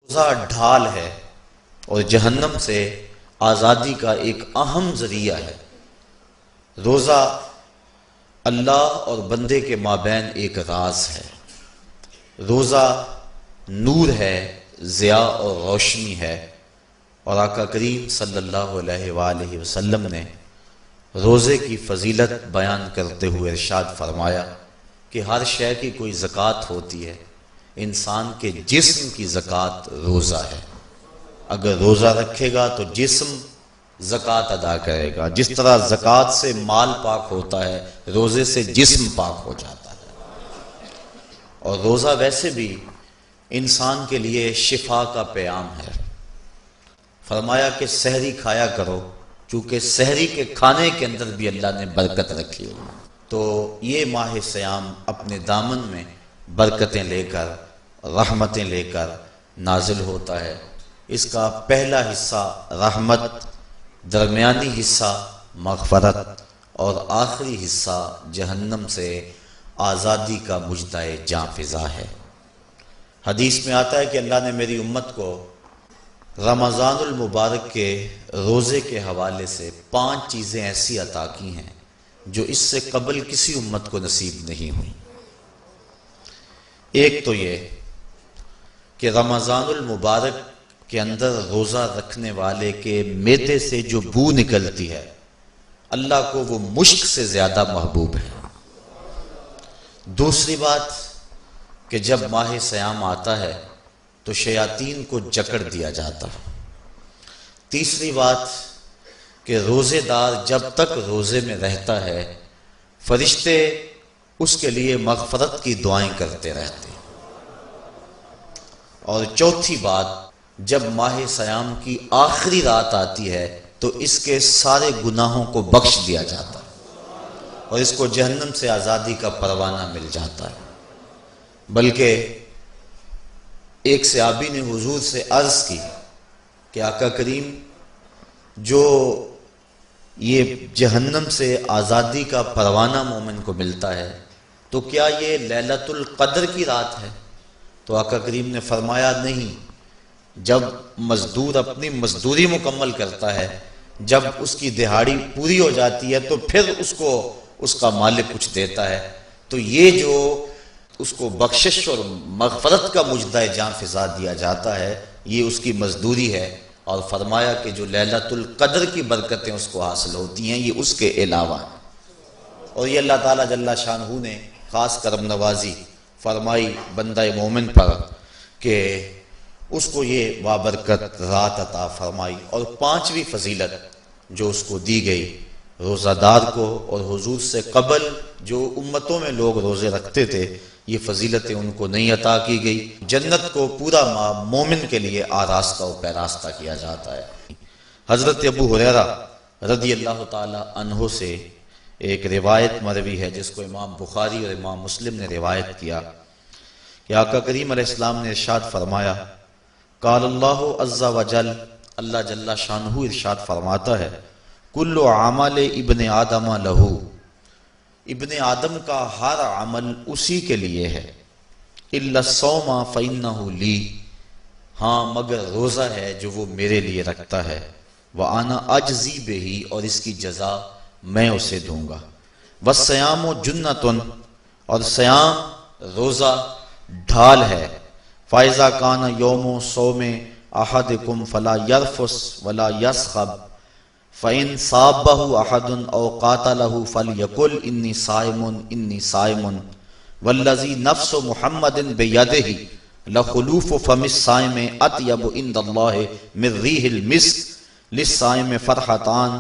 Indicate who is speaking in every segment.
Speaker 1: روزہ ڈھال ہے اور جہنم سے آزادی کا ایک اہم ذریعہ ہے۔ روزہ اللہ اور بندے کے مابین ایک راز ہے۔ روزہ نور ہے، ضیاء اور روشنی ہے، اور آقا کریم صلی اللہ علیہ وآلہ وسلم نے روزے کی فضیلت بیان کرتے ہوئے ارشاد فرمایا کہ ہر شے کی کوئی زکوٰۃ ہوتی ہے، انسان کے جسم کی زکوٰۃ روزہ ہے۔ اگر روزہ رکھے گا تو جسم زکوٰۃ ادا کرے گا، جس طرح زکوٰۃ سے مال پاک ہوتا ہے، روزے سے جسم پاک ہو جاتا ہے۔ اور روزہ ویسے بھی انسان کے لیے شفا کا پیام ہے۔ فرمایا کہ سحری کھایا کرو، چونکہ سحری کے کھانے کے اندر بھی اللہ نے برکت رکھی ہے۔ تو یہ ماہ صیام اپنے دامن میں برکتیں لے کر، رحمتیں لے کر نازل ہوتا ہے۔ اس کا پہلا حصہ رحمت، درمیانی حصہ مغفرت، اور آخری حصہ جہنم سے آزادی کا مجدہ جاں فضا ہے۔ حدیث میں آتا ہے کہ اللہ نے میری امت کو رمضان المبارک کے روزے کے حوالے سے 5 چیزیں ایسی عطا کی ہیں جو اس سے قبل کسی امت کو نصیب نہیں ہوئی۔ ایک تو یہ کہ رمضان المبارک کے اندر روزہ رکھنے والے کے معدے سے جو بو نکلتی ہے، اللہ کو وہ مشک سے زیادہ محبوب ہے۔ دوسری بات کہ جب ماہ صیام آتا ہے تو شیاطین کو جکڑ دیا جاتا ہے۔ تیسری بات کہ روزے دار جب تک روزے میں رہتا ہے، فرشتے اس کے لیے مغفرت کی دعائیں کرتے رہتے ہیں۔ اور چوتھی بات، جب ماہ صیام کی آخری رات آتی ہے تو اس کے سارے گناہوں کو بخش دیا جاتا ہے اور اس کو جہنم سے آزادی کا پروانہ مل جاتا ہے۔ بلکہ ایک صحابی نے حضور سے عرض کی کہ آقا کریم، جو یہ جہنم سے آزادی کا پروانہ مومن کو ملتا ہے تو کیا یہ لیلۃ القدر کی رات ہے؟ تو آقا کریم نے فرمایا نہیں، جب مزدور اپنی مزدوری مکمل کرتا ہے، جب اس کی دہاڑی پوری ہو جاتی ہے تو پھر اس کو اس کا مالک کچھ دیتا ہے، تو یہ جو اس کو بخشش اور مغفرت کا مجدہ جاں فضا دیا جاتا ہے، یہ اس کی مزدوری ہے۔ اور فرمایا کہ جو لیلۃ القدر کی برکتیں اس کو حاصل ہوتی ہیں، یہ اس کے علاوہ ہیں۔ اور یہ اللہ تعالیٰ جل شانہ نے خاص کرم نوازی فرمائی بندہ مومن پر کہ اس کو یہ بابرکت رات عطا فرمائی۔ اور 5ویں فضیلت جو اس کو دی گئی روزہ دار کو، اور حضور سے قبل جو امتوں میں لوگ روزے رکھتے تھے، یہ فضیلتیں ان کو نہیں عطا کی گئی۔ جنت کو پورا مومن کے لیے آراستہ و پیراستہ کیا جاتا ہے۔ حضرت ابو ہریرہ رضی اللہ تعالی عنہ سے ایک روایت مروی ہے جس کو امام بخاری اور امام مسلم نے روایت کیا کہ آقا کریم علیہ السلام نے ارشاد فرمایا، قال اللہ عز وجل، اللہ جل شانہ ارشاد فرماتا ہے، کل عمل ابن آدم لہو، ابن آدم کا ہر عمل اسی کے لیے ہے، الا الصوم فإنہ لی، ہاں مگر روزہ ہے جو وہ میرے لیے رکھتا ہے، وأنا اجزی بہ، اور اس کی جزا میں اسے دوں گا، والصیام جنۃ، اور صیام روزہ ڈھال ہے، فإذا کان یوم صوم احدکم فلا یرفث ولا یصخب، فإن صابہ احد او قاتلہ فلیقل انی صائم انی صائم، والذی نفس محمد بیدہ لخلوف فم الصائم اطیب عند اللہ من ریح المسک، للصائم فرحتان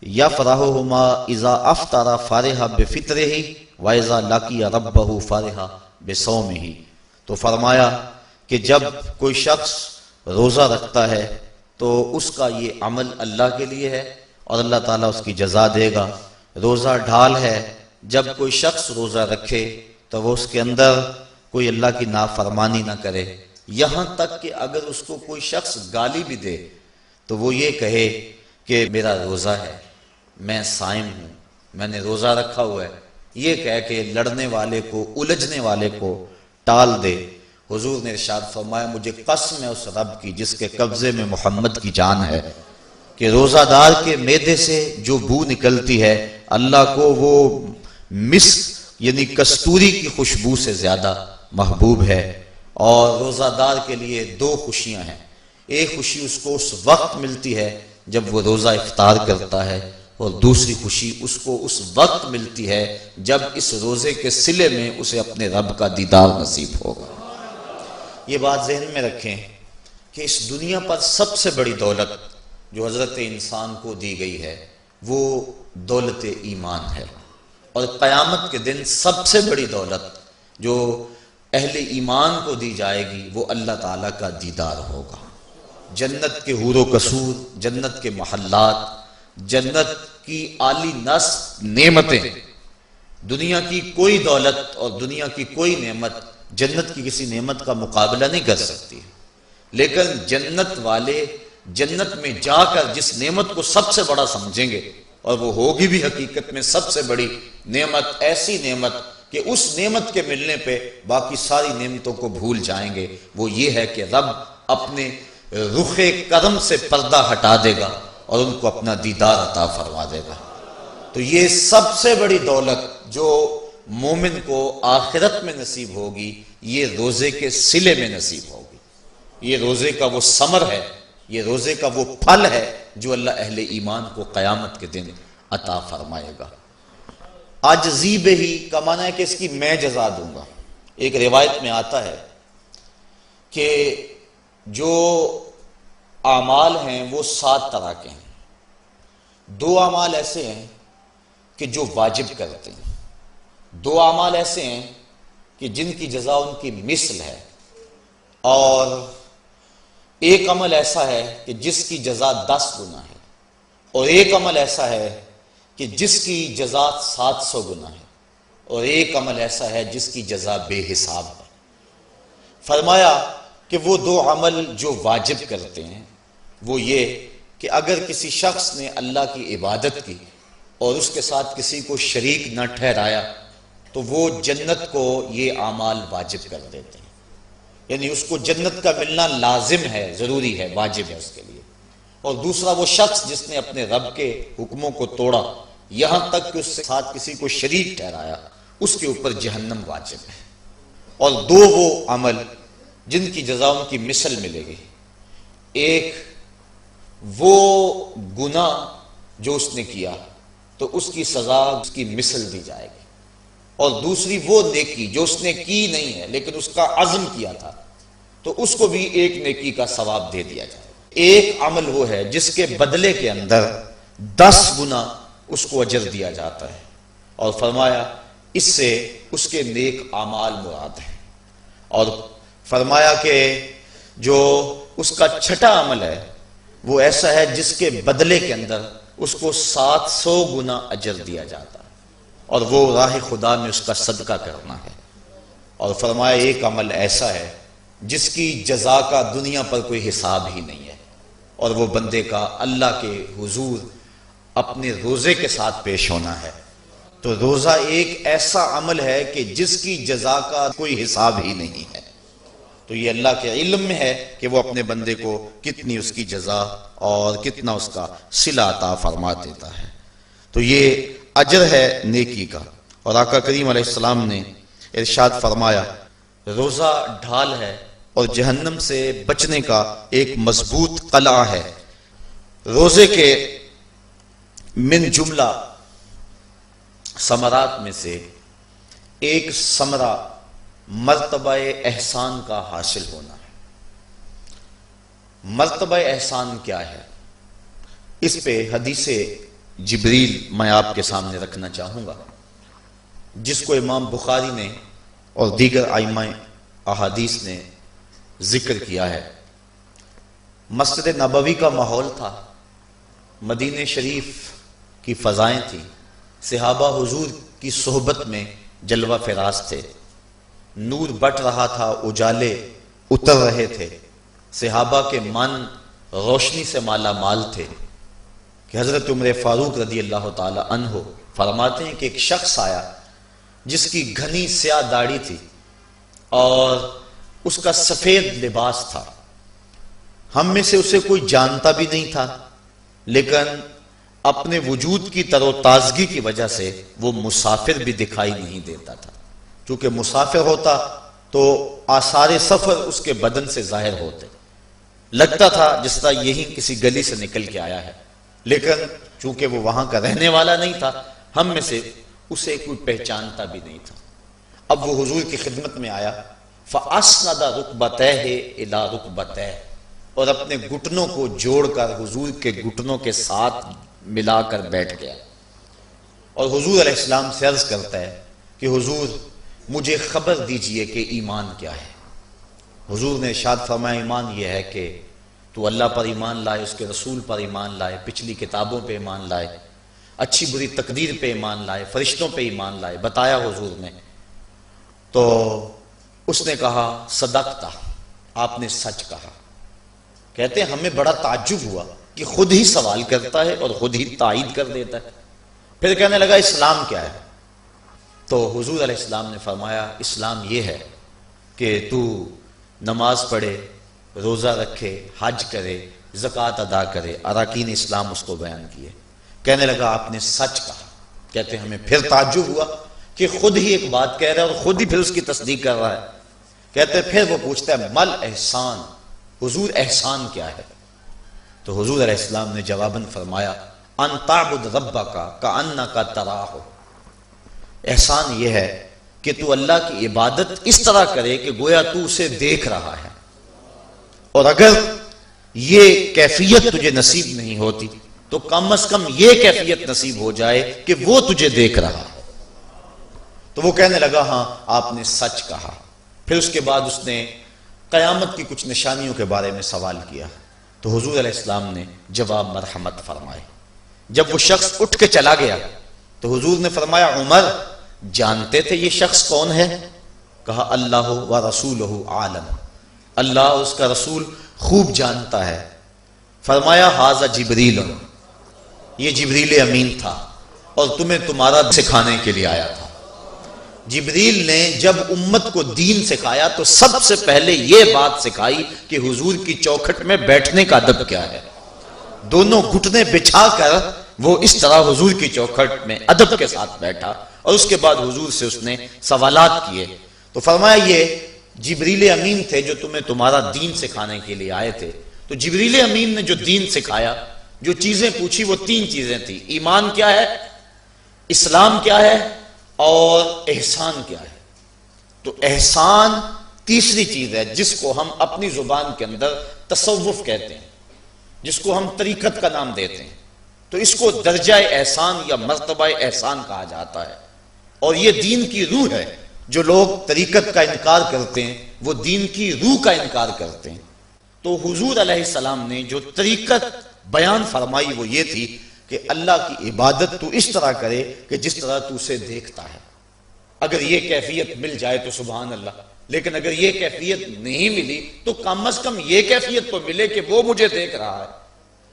Speaker 1: یفرحہما اذا افطر فرح بفطرہ واذا لقی ربہ فرح بصومہ۔ تو فرمایا کہ جب کوئی شخص روزہ رکھتا ہے تو اس کا یہ عمل اللہ کے لیے ہے اور اللہ تعالیٰ اس کی جزا دے گا۔ روزہ ڈھال ہے، جب کوئی شخص روزہ رکھے تو وہ اس کے اندر کوئی اللہ کی نافرمانی نہ کرے، یہاں تک کہ اگر اس کو کوئی شخص گالی بھی دے تو وہ یہ کہے کہ میرا روزہ ہے، میں صائم ہوں، میں نے روزہ رکھا ہوا ہے، یہ کہہ کے لڑنے والے کو، الجھنے والے کو ٹال دے۔ حضور نے ارشاد فرمایا مجھے قسم ہے اس رب کی جس کے قبضے میں محمد کی جان ہے کہ روزہ دار کے معدے سے جو بو نکلتی ہے اللہ کو وہ مسک یعنی کستوری کی خوشبو سے زیادہ محبوب ہے۔ اور روزہ دار کے لیے دو خوشیاں ہیں، ایک خوشی اس کو اس وقت ملتی ہے جب وہ روزہ افطار کرتا ہے، اور دوسری خوشی اس کو اس وقت ملتی ہے جب اس روزے کے صلے میں اسے اپنے رب کا دیدار نصیب ہوگا۔ یہ بات ذہن میں رکھیں کہ اس دنیا پر سب سے بڑی دولت جو حضرت انسان کو دی گئی ہے وہ دولت ایمان ہے، اور قیامت کے دن سب سے بڑی دولت جو اہل ایمان کو دی جائے گی وہ اللہ تعالیٰ کا دیدار ہوگا۔ جنت کے حور و قصور، جنت کے محلات، جنت کی عالی نصب نعمتیں، دنیا کی کوئی دولت اور دنیا کی کوئی نعمت جنت کی کسی نعمت کا مقابلہ نہیں کر سکتی، لیکن جنت والے جنت میں جا کر جس نعمت کو سب سے بڑا سمجھیں گے، اور وہ ہوگی بھی حقیقت میں سب سے بڑی نعمت، ایسی نعمت کہ اس نعمت کے ملنے پہ باقی ساری نعمتوں کو بھول جائیں گے، وہ یہ ہے کہ رب اپنے رخ کرم سے پردہ ہٹا دے گا اور ان کو اپنا دیدار عطا فرما دے گا۔ تو یہ سب سے بڑی دولت جو مومن کو آخرت میں نصیب ہوگی یہ روزے کے صلے میں نصیب ہوگی، یہ روزے کا وہ ثمر ہے، یہ روزے کا وہ پھل ہے جو اللہ اہل ایمان کو قیامت کے دن عطا فرمائے گا۔ عاجزی بہی کا معنی ہے کہ اس کی میں جزا دوں گا۔ ایک روایت میں آتا ہے کہ جو اعمال ہیں وہ 7 طرح کے ہیں، 2 اعمال ایسے ہیں کہ جو واجب کرتے ہیں، 2 اعمال ایسے ہیں کہ جن کی جزا ان کی مثل ہے، اور ایک عمل ایسا ہے کہ جس کی جزا 10 گنا ہے، اور ایک عمل ایسا ہے کہ جس کی جزا 700 گنا ہے، اور ایک عمل ایسا ہے جس کی جزا بے حساب ہے۔ فرمایا کہ وہ 2 عمل جو واجب کرتے ہیں وہ یہ کہ اگر کسی شخص نے اللہ کی عبادت کی اور اس کے ساتھ کسی کو شریک نہ ٹھہرایا تو وہ جنت کو یہ اعمال واجب کر دیتے ہیں، یعنی اس کو جنت کا ملنا لازم ہے، ضروری ہے، واجب ہے اس کے لیے۔ اور دوسرا وہ شخص جس نے اپنے رب کے حکموں کو توڑا یہاں تک کہ اس کے ساتھ کسی کو شریک ٹھہرایا، اس کے اوپر جہنم واجب ہے۔ اور 2 وہ عمل جن کی جزا ان کی مثل ملے گی، ایک وہ گناہ جو اس نے کیا تو اس کی سزا اس کی مثل دی جائے گی، اور دوسری وہ نیکی جو اس نے کی نہیں ہے لیکن اس کا عزم کیا تھا تو اس کو بھی ایک نیکی کا ثواب دے دیا جائے۔ ایک عمل وہ ہے جس کے بدلے کے اندر 10 گنا اس کو اجر دیا جاتا ہے، اور فرمایا اس سے اس کے نیک اعمال مراد ہیں، اور فرمایا کہ جو اس کا چھٹا عمل ہے وہ ایسا ہے جس کے بدلے کے اندر اس کو 700 گنا اجر دیا جاتا ہے، اور وہ راہ خدا میں اس کا صدقہ کرنا ہے۔ اور فرمایا ایک عمل ایسا ہے جس کی جزا کا دنیا پر کوئی حساب ہی نہیں ہے، اور وہ بندے کا اللہ کے حضور اپنے روزے کے ساتھ پیش ہونا ہے۔ تو روزہ ایک ایسا عمل ہے کہ جس کی جزا کا کوئی حساب ہی نہیں ہے، تو یہ اللہ کے علم میں ہے کہ وہ اپنے بندے کو کتنی اس کی جزا اور کتنا اس کا صلہ عطا فرما دیتا ہے۔ تو یہ اجر ہے نیکی کا۔ اور آقا کریم علیہ السلام نے ارشاد فرمایا روزہ ڈھال ہے اور جہنم سے بچنے کا ایک مضبوط قلعہ ہے۔ روزے کے من جملہ ثمرات میں سے ایک ثمرہ مرتبہ احسان کا حاصل ہونا ہے۔ مرتبہ احسان کیا ہے؟ اس پہ حدیث جبریل میں آپ کے سامنے رکھنا چاہوں گا، جس کو امام بخاری نے اور دیگر ائمہ احادیث نے ذکر کیا ہے۔ مسجد نبوی کا ماحول تھا، مدینہ شریف کی فضائیں تھیں، صحابہ حضور کی صحبت میں جلوہ فراز تھے، نور بٹ رہا تھا، اجالے اتر رہے تھے، صحابہ کے من روشنی سے مالا مال تھے کہ حضرت عمر فاروق رضی اللہ تعالی عنہ فرماتے ہیں کہ ایک شخص آیا جس کی گھنی سیاہ داڑھی تھی اور اس کا سفید لباس تھا، ہم میں سے اسے کوئی جانتا بھی نہیں تھا، لیکن اپنے وجود کی تر و تازگی کی وجہ سے وہ مسافر بھی دکھائی نہیں دیتا تھا۔ چونکہ مسافر ہوتا تو آثار سفر اس کے بدن سے ظاہر ہوتے، لگتا تھا جس طرح یہی کسی گلی سے نکل کے آیا ہے، لیکن چونکہ وہ وہاں کا رہنے والا نہیں تھا، ہم میں سے اسے کوئی پہچانتا بھی نہیں تھا۔ اب وہ حضور کی خدمت میں آیا، فَأَسْنَدَ رُكْبَتَيْهِ إِلَىٰ رُكْبَتَيْهِ، اور اپنے گھٹنوں کو جوڑ کر حضور کے گھٹنوں کے ساتھ ملا کر بیٹھ گیا، اور حضور علیہ السلام سے عرض کرتا ہے کہ حضور مجھے خبر دیجئے کہ ایمان کیا ہے۔ حضور نے ارشاد فرمایا ایمان یہ ہے کہ تو اللہ پر ایمان لائے، اس کے رسول پر ایمان لائے، پچھلی کتابوں پہ ایمان لائے، اچھی بری تقدیر پہ ایمان لائے، فرشتوں پہ ایمان لائے، بتایا حضور نے۔ تو اس نے کہا صدقتا، آپ نے سچ کہا۔ کہتے ہیں ہمیں بڑا تعجب ہوا کہ خود ہی سوال کرتا ہے اور خود ہی تائید کر دیتا ہے۔ پھر کہنے لگا اسلام کیا ہے؟ تو حضور علیہ السلام نے فرمایا اسلام یہ ہے کہ تو نماز پڑھے، روزہ رکھے، حج کرے، زکوٰۃ ادا کرے، اراکین اسلام اس کو بیان کیے۔ کہنے لگا آپ نے سچ کہا۔ کہتے ہیں ہمیں پھر تعجب ہوا کہ خود ہی ایک بات کہہ رہا ہے اور خود ہی پھر اس کی تصدیق کر رہا ہے۔ کہتے ہیں پھر وہ پوچھتا ہے مل احسان، حضور احسان کیا ہے؟ تو حضور علیہ السلام نے جواباً فرمایا ان تعبد ربک کأنک تراہ، احسان یہ ہے کہ تو اللہ کی عبادت اس طرح کرے کہ گویا تو اسے دیکھ رہا ہے، اور اگر یہ کیفیت تجھے نصیب نہیں ہوتی تو کم از کم یہ کیفیت نصیب ہو جائے کہ وہ تجھے دیکھ رہا ہے۔ تو وہ کہنے لگا ہاں آپ نے سچ کہا۔ پھر اس کے بعد اس نے قیامت کی کچھ نشانیوں کے بارے میں سوال کیا، تو حضور علیہ السلام نے جواب مرحمت فرمائے۔ جب وہ شخص اٹھ کے چلا گیا تو حضور نے فرمایا عمر جانتے تھے یہ شخص کون ہے؟ کہا اللہ و رسولہ عالم، اللہ اس کا رسول خوب جانتا ہے۔ فرمایا ھذا جبریل، یہ جبریل امین تھا اور تمہیں تمہارا سکھانے کے لیے آیا تھا۔ جبریل نے جب امت کو دین سکھایا تو سب سے پہلے یہ بات سکھائی کہ حضور کی چوکھٹ میں بیٹھنے کا ادب کیا ہے۔ دونوں گھٹنے بچھا کر وہ اس طرح حضور کی چوکھٹ میں ادب کے ساتھ بیٹھا، اور اس کے بعد حضور سے اس نے سوالات کیے۔ تو فرمایا یہ جبریل امین تھے جو تمہیں تمہارا دین سکھانے کے لیے آئے تھے۔ تو جبریل امین نے جو دین سکھایا، جو چیزیں پوچھی وہ تین چیزیں تھیں، ایمان کیا ہے، اسلام کیا ہے اور احسان کیا ہے۔ تو احسان تیسری چیز ہے جس کو ہم اپنی زبان کے اندر تصوف کہتے ہیں، جس کو ہم طریقت کا نام دیتے ہیں۔ تو اس کو درجہ احسان یا مرتبہ احسان کہا جاتا ہے، اور یہ دین کی روح ہے۔ جو لوگ طریقت کا انکار کرتے ہیں وہ دین کی روح کا انکار کرتے ہیں۔ تو حضور علیہ السلام نے جو طریقت بیان فرمائی وہ یہ تھی کہ اللہ کی عبادت تو اس طرح کرے کہ جس طرح تو اسے دیکھتا ہے۔ اگر یہ کیفیت مل جائے تو سبحان اللہ، لیکن اگر یہ کیفیت نہیں ملی تو کم از کم یہ کیفیت تو ملے کہ وہ مجھے دیکھ رہا ہے،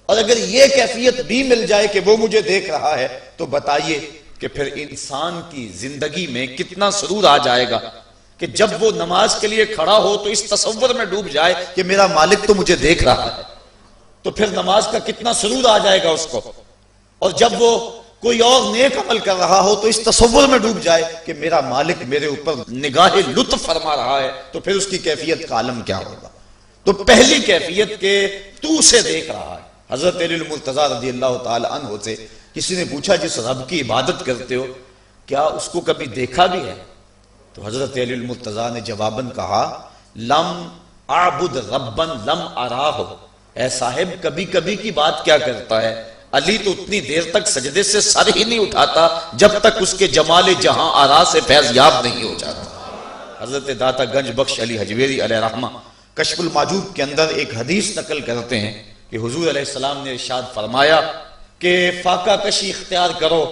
Speaker 1: اور اگر یہ کیفیت بھی مل جائے کہ وہ مجھے دیکھ رہا ہے تو بتائیے کہ پھر انسان کی زندگی میں کتنا سرور آ جائے گا کہ جب وہ نماز کے لیے کھڑا ہو تو اس تصور میں ڈوب جائے کہ میرا مالک تو مجھے دیکھ رہا ہے، تو پھر نماز کا کتنا سرور آ جائے گا اس کو۔ اور جب وہ کوئی اور نیک عمل کر رہا ہو تو اس تصور میں ڈوب جائے کہ میرا مالک میرے اوپر نگاہ لطف فرما رہا ہے، تو پھر اس کی کیفیت کا عالم کیا ہوگا۔ تو پہلی کیفیت کہ تو اسے دیکھ رہا ہے۔ حضرت علی المرتضیٰ رضی اللہ تعالی عنہ سے کسی نے پوچھا جس رب کی عبادت کرتے ہو کیا اس کو کبھی دیکھا بھی ہے؟ تو حضرت علی المرتضیٰ نے جواباً کہا لم اعبد ربا لم اراہ، اے صاحب کبھی کبھی کی بات کیا کرتا ہے، علی تو اتنی دیر تک سجدے سے سر ہی نہیں اٹھاتا جب تک اس کے جمال جہاں آرا سے فیض یاب نہیں ہو جاتا۔ حضرت داتا گنج بخش علی حجویری علیہ رحمہ کشف المعجوب کے اندر ایک حدیث نقل کرتے ہیں کہ حضور علیہ السلام نے ارشاد فرمایا کہ فاقہ کشی اختیار کرو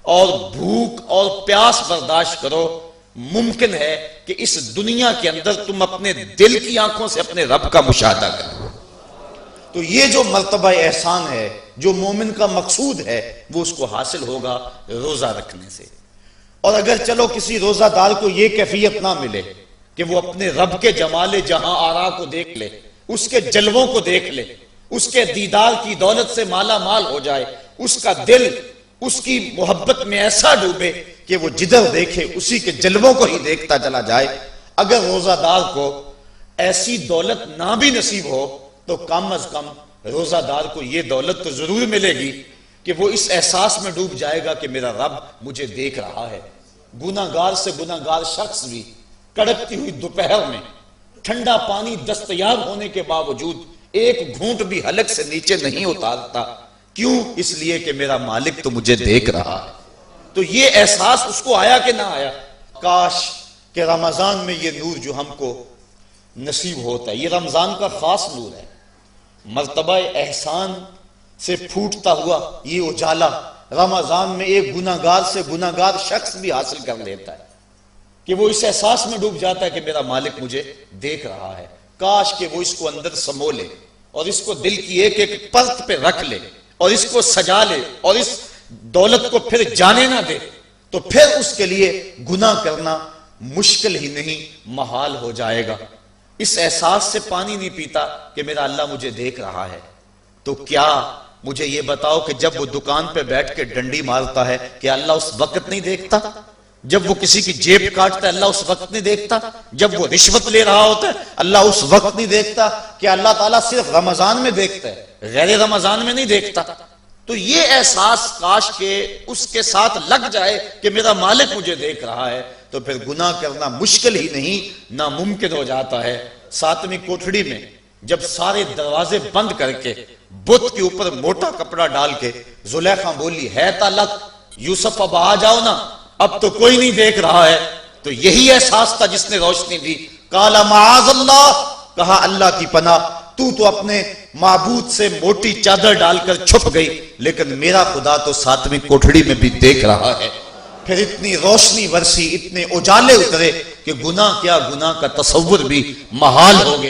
Speaker 1: اور بھوک اور پیاس برداشت کرو، ممکن ہے کہ اس دنیا کے اندر تم اپنے دل کی آنکھوں سے اپنے رب کا مشاہدہ کرو۔ تو یہ جو مرتبہ احسان ہے، جو مومن کا مقصود ہے، وہ اس کو حاصل ہوگا روزہ رکھنے سے۔ اور اگر چلو کسی روزہ دار کو یہ کیفیت نہ ملے کہ وہ اپنے رب کے جمال جہاں آرا کو دیکھ لے، اس کے جلووں کو دیکھ لے، اس کے دیدار کی دولت سے مالا مال ہو جائے، اس کا دل اس کی محبت میں ایسا ڈوبے کہ وہ جدھر دیکھے اسی کے جلووں کو ہی دیکھتا چلا جائے۔ اگر روزہ دار کو ایسی دولت نہ بھی نصیب ہو تو کم از کم روزہ دار کو یہ دولت تو ضرور ملے گی کہ وہ اس احساس میں ڈوب جائے گا کہ میرا رب مجھے دیکھ رہا ہے۔ گناہگار سے گناہگار شخص بھی کڑکتی ہوئی دوپہر میں ٹھنڈا پانی دستیاب ہونے کے باوجود ایک گھونٹ بھی حلق سے نیچے نہیں اتارتا، کیوں؟ اس لیے کہ میرا مالک تو مجھے دیکھ رہا ہے۔ تو یہ احساس اس کو آیا کہ نہ آیا؟ کاش کہ رمضان میں یہ نور جو ہم کو نصیب ہوتا ہے، یہ رمضان کا خاص نور ہے، مرتبہ احسان سے پھوٹتا ہوا یہ اجالا رمضان میں ایک گناہگار سے گناہگار شخص بھی حاصل کر لیتا ہے کہ وہ اس احساس میں ڈوب جاتا ہے کہ میرا مالک مجھے دیکھ رہا ہے۔ کاش کہ وہ اس کو اندر سمو لے اور اس کو دل کی ایک ایک پرت پہ رکھ لے اور اس کو سجا لے اور اس دولت کو پھر جانے نہ دے، تو پھر اس کے لیے گناہ کرنا مشکل ہی نہیں محال ہو جائے گا۔ اس احساس سے پانی نہیں پیتا کہ میرا اللہ مجھے دیکھ رہا ہے، تو کیا مجھے یہ بتاؤ کہ جب وہ دکان پہ بیٹھ کے ڈنڈی مارتا ہے کہ اللہ اس وقت نہیں دیکھتا؟ جب وہ کسی کی جیب کاٹتا ہے اللہ اس وقت نہیں دیکھتا؟ جب وہ رشوت لے رہا ہوتا ہے اللہ اس وقت نہیں دیکھتا؟ کہ اللہ تعالیٰ صرف رمضان میں دیکھتا ہے، غیر رمضان میں نہیں دیکھتا؟ تو یہ احساس کاش کہ اس کے ساتھ لگ جائے کہ میرا مالک مجھے دیکھ رہا ہے، تو پھر گناہ کرنا مشکل ہی نہیں ناممکن ہو جاتا ہے۔ ساتویں کوٹھڑی میں جب سارے دروازے بند کر کے بت کے اوپر موٹا کپڑا ڈال کے زلیخا بولی ہے تالک یوسف اب آ جاؤ نا، اب تو کوئی نہیں دیکھ رہا ہے، تو یہی احساس تھا جس نے روشنی دی۔ قال معاذ اللہ، کہا اللہ کی پناہ، تو اپنے معبود سے موٹی چادر ڈال کر چھپ گئی، لیکن میرا خدا تو ساتویں کوٹھڑی میں بھی دیکھ رہا ہے۔ پھر اتنی روشنی برسی، اتنے اجالے اترے کہ گناہ کیا، گناہ کا تصور بھی محال ہو گیا۔